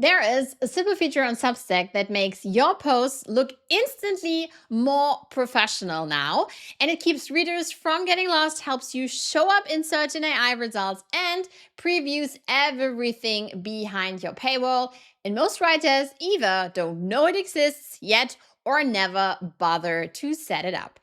There is a simple feature on Substack that makes your posts look instantly more professional now, and it keeps readers from getting lost, helps you show up in search and AI results, and previews everything behind your paywall. And most writers either don't know it exists yet or never bother to set it up.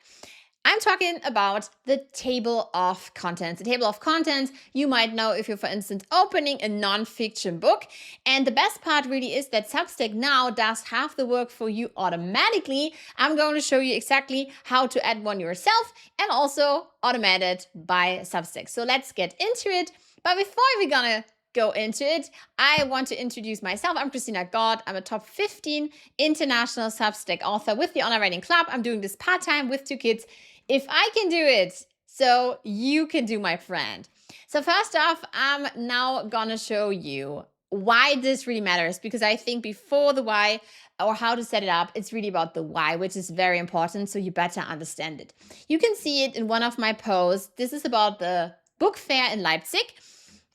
I'm talking about the table of contents. The table of contents you might know if you're, for instance, opening a nonfiction book. And the best part really is that Substack now does half the work for you automatically. I'm going to show you exactly how to add one yourself and also automate it by Substack. So let's get into it. But before we're gonna go into it, I want to introduce myself. I'm Christina God. I'm a top 15 international Substack author with the Honor Writing Club. I'm doing this part-time with 2 kids. If I can do it, so you can do, my friend. So first off, I'm now gonna show you why this really matters, because I think before the why or how to set it up, it's really about the why, which is very important, so you better understand it. You can see it in one of my posts. This is about the book fair in Leipzig.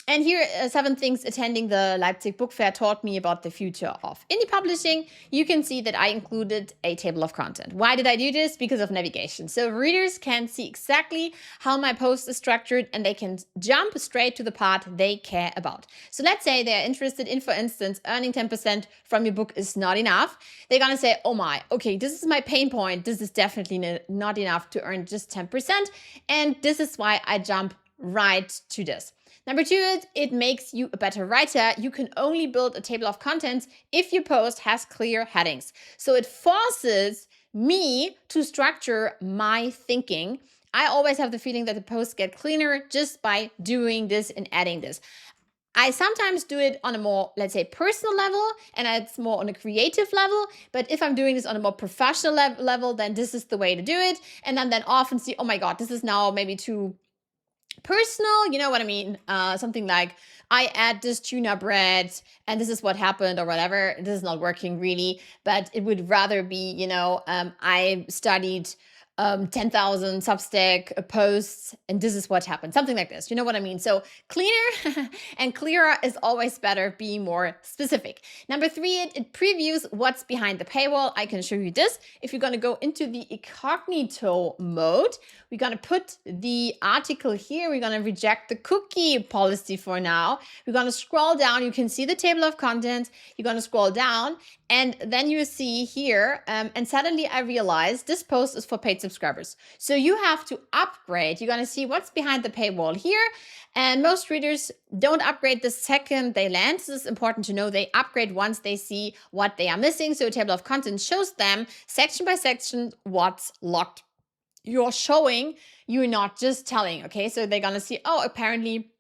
And here are 7 things attending the Leipzig Book Fair taught me about the future of indie publishing. You can see that I included a table of content. Why did I do this? Because of navigation. So readers can see exactly how my post is structured and they can jump straight to the part they care about. So let's say they're interested in, for instance, earning 10% from your book is not enough. They're going to say, oh my, okay, this is my pain point. This is definitely not enough to earn just 10%. And this is why I jump right to this. Number 2, it makes you a better writer. You can only build a table of contents if your post has clear headings. So it forces me to structure my thinking. I always have the feeling that the posts get cleaner just by doing this and adding this. I sometimes do it on a more, let's say, personal level, and it's more on a creative level. But if I'm doing this on a more professional level, then this is the way to do it. And then often see, oh my God, this is now maybe too personal, you know what I mean? Something like, I add this tuna bread and this is what happened or whatever. This is not working really, but it would rather be, I studied 10,000 Substack posts and this is what happened. Something like this. You know what I mean? So cleaner and clearer is always better, being more specific. Number 3, it previews what's behind the paywall. I can show you this. If you're going to go into the incognito mode, we're going to put the article here. We're going to reject the cookie policy for now. We're going to scroll down. You can see the table of contents. You're going to scroll down and then you see here, and suddenly I realized this post is for paid subscribers. So you have to upgrade. You're going to see what's behind the paywall here. And most readers don't upgrade the second they land. This is important to know. They upgrade once they see what they are missing. So a table of contents shows them section by section what's locked. You're showing, you're not just telling, okay? So they're going to see, oh, apparently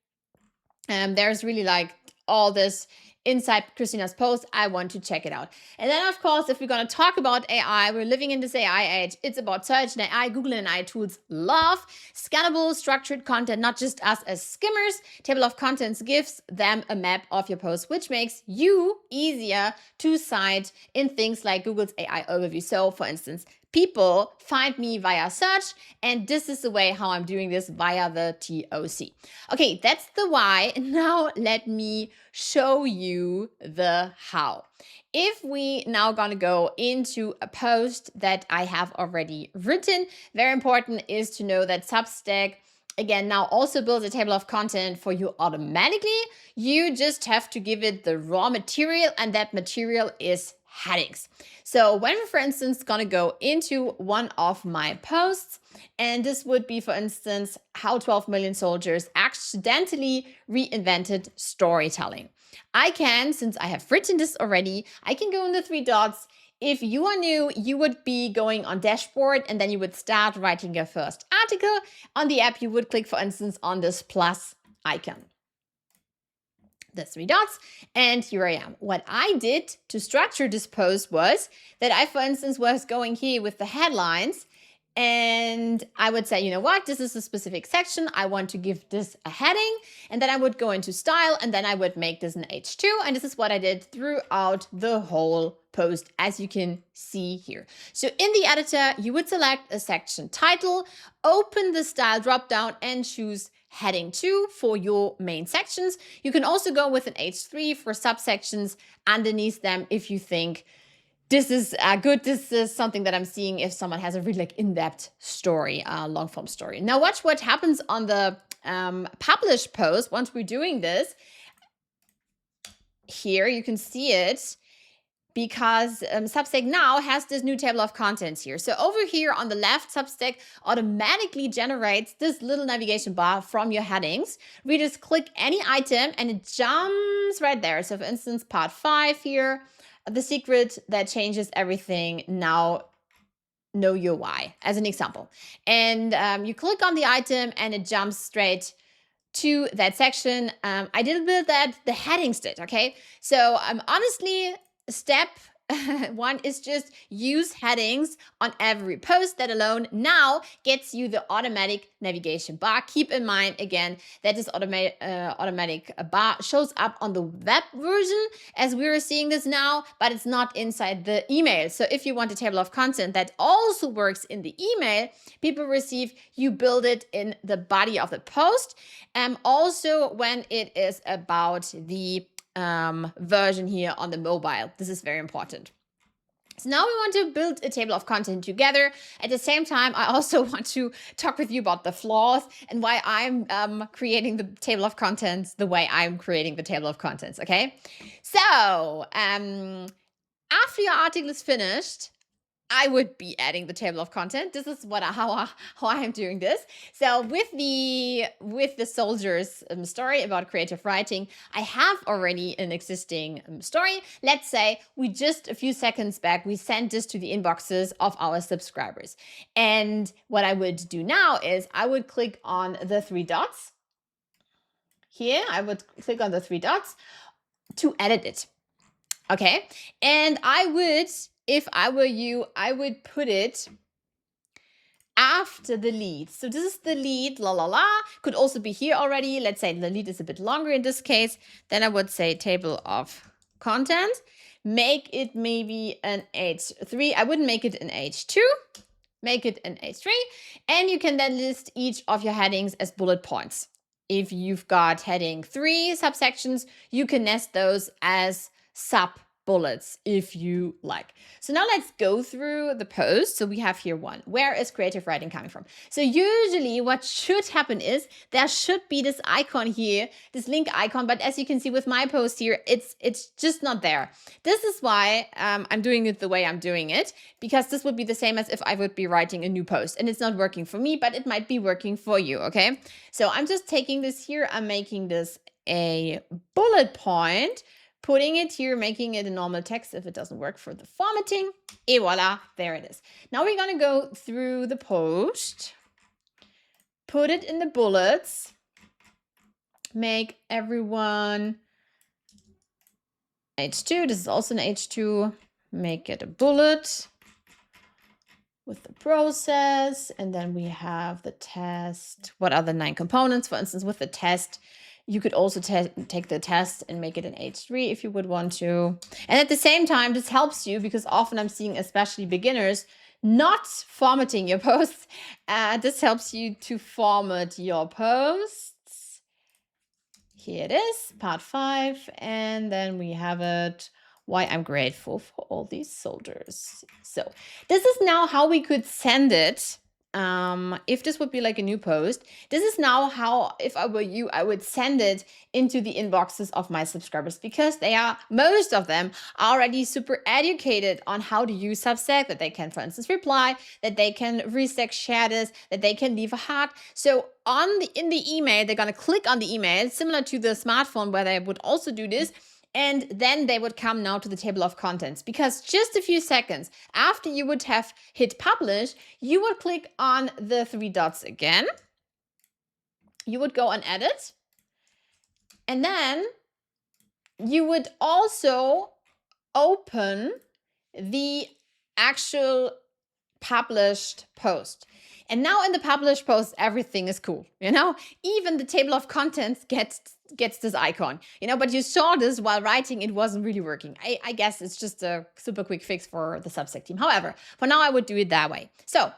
there's really like all this inside Christina's post. I want to check it out. And then, of course, if we're going to talk about AI, we're living in this AI age. It's about search and AI. Google and AI tools love scannable, structured content, not just us as skimmers. Table of contents gives them a map of your post, which makes you easier to cite in things like Google's AI overview. So, for instance, people find me via search, and this is the way how I'm doing this via the TOC. Okay, that's the why. Now let me show you the how. If we now gonna go into a post that I have already written, very important is to know that Substack again now also builds a table of content for you automatically. You just have to give it the raw material, and that material is headings. So when we're, for instance, gonna go into one of my posts, and this would be, for instance, how 12 million soldiers accidentally reinvented storytelling. I can, since I have written this already, I can go in the 3 dots. If you are new, you would be going on dashboard and then you would start writing your first article. On the app, you would click, for instance, on this plus icon. The 3 dots, and here I am. What I did to structure this post was that I, for instance, was going here with the headlines, and I would say, you know what, this is a specific section. I want to give this a heading, and then I would go into style, and then I would make this an H2, and this is what I did throughout the whole post, as you can see here. So in the editor, you would select a section title, open the style dropdown, and choose heading 2 for your main sections. You can also go with an H3 for subsections underneath them if you think this is good. This is something that I'm seeing if someone has a really like in-depth story, long form story. Now watch what happens on the published post once we're doing this. Here you can see it because Substack now has this new table of contents here. So over here on the left, Substack automatically generates this little navigation bar from your headings. We just click any item and it jumps right there. So for instance, part 5 here, the secret that changes everything. Now know your why, as an example. And you click on the item and it jumps straight to that section. I didn't build that, the headings did, okay? So honestly, step 1 is just use headings on every post. That alone now gets you the automatic navigation bar. Keep in mind again that this automatic bar shows up on the web version as we're seeing this now, but it's not inside the email. So if you want a table of content that also works in the email people receive, you build it in the body of the post. Also when it is about the version here on the mobile. This is very important. So now we want to build a table of content together. At the same time, I also want to talk with you about the flaws and why I'm creating the table of contents the way I'm creating the table of contents, okay? So after your article is finished, I would be adding the table of content. This is how I am doing this. So with the soldiers story about creative writing, I have already an existing story. Let's say we just a few seconds back, we sent this to the inboxes of our subscribers. And what I would do now is I would click on the 3 dots. Here, I would click on the 3 dots to edit it. Okay. And I would, if I were you, I would put it after the lead. So this is the lead, could also be here already. Let's say the lead is a bit longer in this case. Then I would say table of content, make it maybe an H3. I wouldn't make it an H2, make it an H3. And you can then list each of your headings as bullet points. If you've got heading 3 subsections, you can nest those as sub bullets if you like. So now let's go through the post. So we have here 1. Where is creative writing coming from? So usually what should happen is there should be this icon here, this link icon, but as you can see with my post here, it's just not there. This is why I'm doing it the way I'm doing it, because this would be the same as if I would be writing a new post and it's not working for me, but it might be working for you, okay? So I'm just taking this here, I'm making this a bullet point, putting it here, making it a normal text if it doesn't work for the formatting. Et voila, there it is. Now we're going to go through the post, put it in the bullets, make everyone H2. This is also an H2. Make it a bullet with the process. And then we have the test. What are the 9 components? For instance, with the test, you could also take the test and make it an H3 if you would want to. And at the same time, this helps you because often I'm seeing, especially beginners, not formatting your posts. This helps you to format your posts. Here it is, part 5. And then we have it, why I'm grateful for all these soldiers. So this is now how we could send it. If this would be like a new post, this is now how, if I were you, I would send it into the inboxes of my subscribers, because they are, most of them are already super educated on how to use Substack, that they can, for instance, reply, that they can restack, share this, that they can leave a heart. So in the email, they're going to click on the email, similar to the smartphone where they would also do this. And then they would come now to the table of contents, because just a few seconds after you would have hit publish, you would click on the 3 dots again. You would go on edit. And then you would also open the actual published post. And now in the published post, everything is cool, Even the table of contents gets this icon, but you saw this while writing, it wasn't really working. I guess it's just a super quick fix for the Substack team. However, for now, I would do it that way. So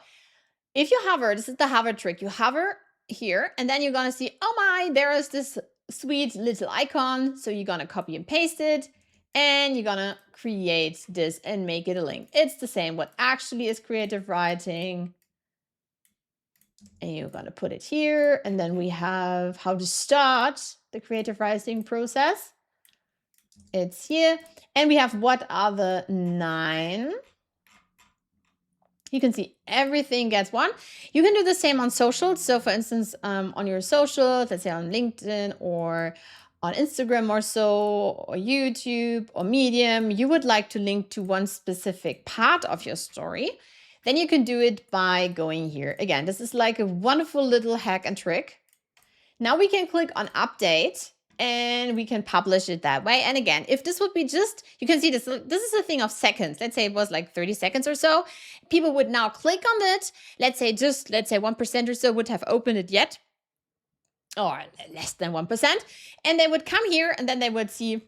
if you hover, this is the hover trick. You hover here, and then you're gonna see, oh my, there is this sweet little icon. So you're gonna copy and paste it, and you're gonna create this and make it a link. It's the same what actually is creative writing. And you're gonna put it here, and then we have how to start the creative writing process. It's here, and we have what are the 9. You can see everything gets one. You can do the same on socials. So for instance, on your socials, let's say on LinkedIn or on Instagram or so, or YouTube or Medium, you would like to link to one specific part of your story. Then you can do it by going here. Again, this is like a wonderful little hack and trick. Now we can click on update, and we can publish it that way. And again, if this would be just, you can see this is a thing of seconds. Let's say it was like 30 seconds or so. People would now click on it. Let's say 1% or so would have opened it yet, or less than 1%. And they would come here, and then they would see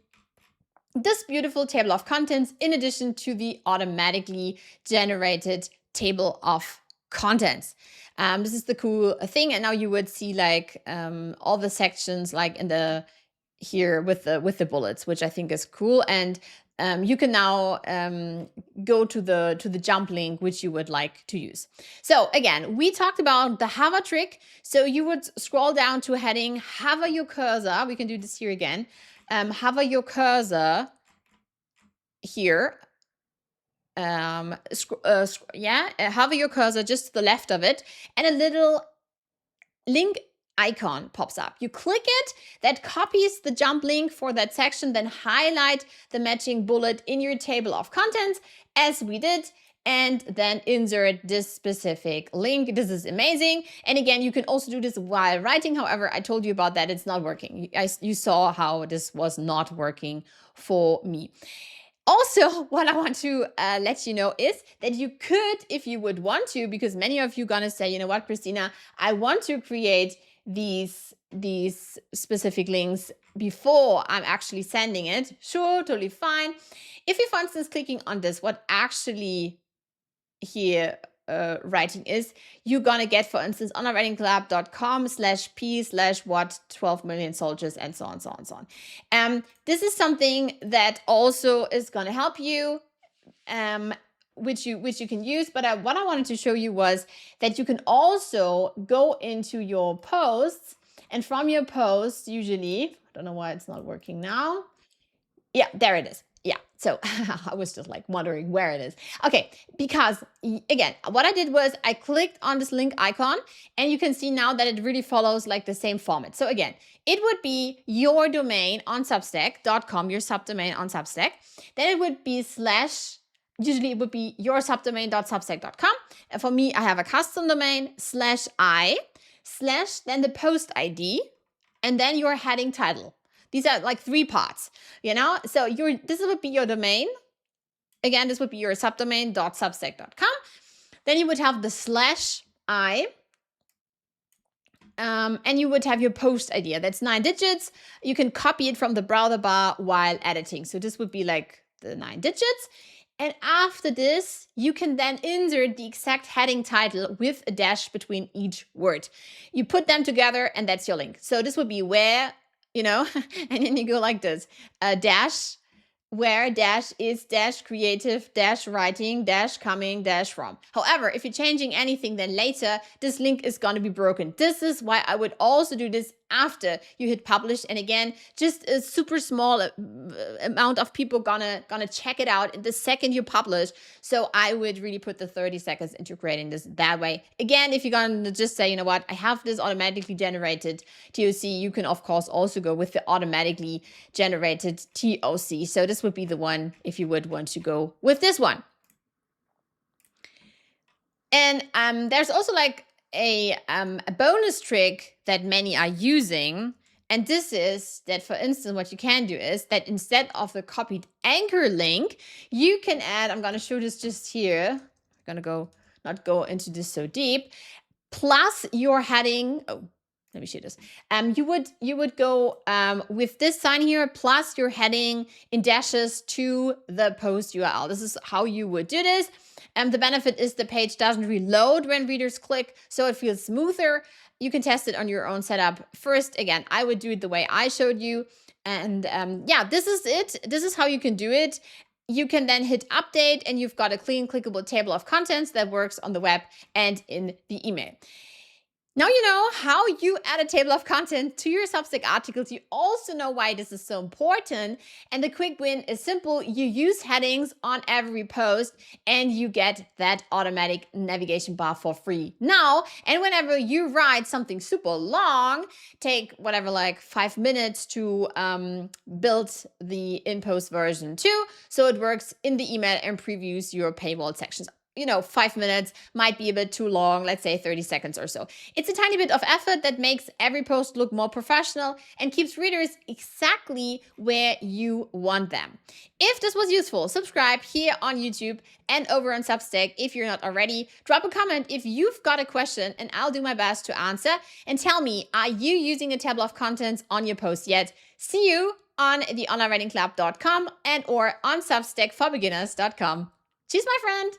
this beautiful table of contents in addition to the automatically generated table of contents. This is the cool thing. And now you would see like all the sections like in the here with the bullets, which I think is cool. And you can now go to the jump link which you would like to use. So again, we talked about the hover trick. So you would scroll down to a heading, hover your cursor. We can do this here again. Hover your cursor here. Hover your cursor just to the left of it, and a little link icon pops up. You click it, that copies the jump link for that section, then highlight the matching bullet in your table of contents as we did, and then insert this specific link. This is amazing. And again, you can also do this while writing. However, I told you about that. It's not working. You saw how this was not working for me. Also, what I want to let you know is that you could, if you would want to, because many of you gonna say, you know what, Christina, I want to create these specific links before I'm actually sending it. Sure, totally fine. If you, for instance, clicking on this, what actually here writing is, you're gonna get, for instance, onlinewritingclub.com/p/what 12 million soldiers, and so on, so on, so on. This is something that also is gonna help you, which you can use. But what I wanted to show you was that you can also go into your posts, and from your posts, usually, I don't know why it's not working now. Yeah, there it is. Yeah, so I was just like wondering where it is. Okay, because again, what I did was I clicked on this link icon, and you can see now that it really follows like the same format. So again, it would be your domain on substack.com, your subdomain on Substack. Then it would be usually it would be your subdomain.substack.com. And for me, I have a custom domain /I/ then the post ID, and then your heading title. These are like 3 parts, you know? So this would be your domain. Again, this would be your subdomain.substack.com. Then you would have the /I, and you would have your post ID. That's 9 digits. You can copy it from the browser bar while editing. So this would be like the 9 digits. And after this, you can then insert the exact heading title with a dash between each word. You put them together, and that's your link. So this would be where, you know, and then you go like this, dash, where dash is dash creative dash writing dash coming dash from. However, if you're changing anything, then later this link is going to be broken. This is why I would also do this after you hit publish. And again, just a super small amount of people gonna check it out the second you publish. So I would really put the 30 seconds into creating this that way. Again, if you're gonna just say, you know what, I have this automatically generated TOC, you can of course also go with the automatically generated TOC. So this would be the one if you would want to go with this one. And there's also like a bonus trick that many are using. And this is that, for instance, what you can do is that instead of the copied anchor link, you can add, I'm going to show this just here. I'm going to not go into this so deep, plus your heading. Oh, let me show this. You would go with this sign here, plus your heading in dashes to the post URL. This is how you would do this. The benefit is the page doesn't reload when readers click, so it feels smoother. You can test it on your own setup. First, again, I would do it the way I showed you. And yeah, this is it. This is how you can do it. You can then hit update and you've got a clean, clickable table of contents that works on the web and in the email. Now you know how you add a table of content to your Substack articles. You also know why this is so important. And the quick win is simple. You use headings on every post and you get that automatic navigation bar for free now. And whenever you write something super long, take whatever, like 5 minutes to build the in-post version too. So it works in the email and previews your paywall sections. 5 minutes might be a bit too long, let's say 30 seconds or so. It's a tiny bit of effort that makes every post look more professional and keeps readers exactly where you want them. If this was useful, subscribe here on YouTube and over on Substack if you're not already. Drop a comment if you've got a question and I'll do my best to answer. And tell me, are you using a table of contents on your post yet? See you on the onlinewritingclub.com and or on substackforbeginners.com. Cheers, my friend.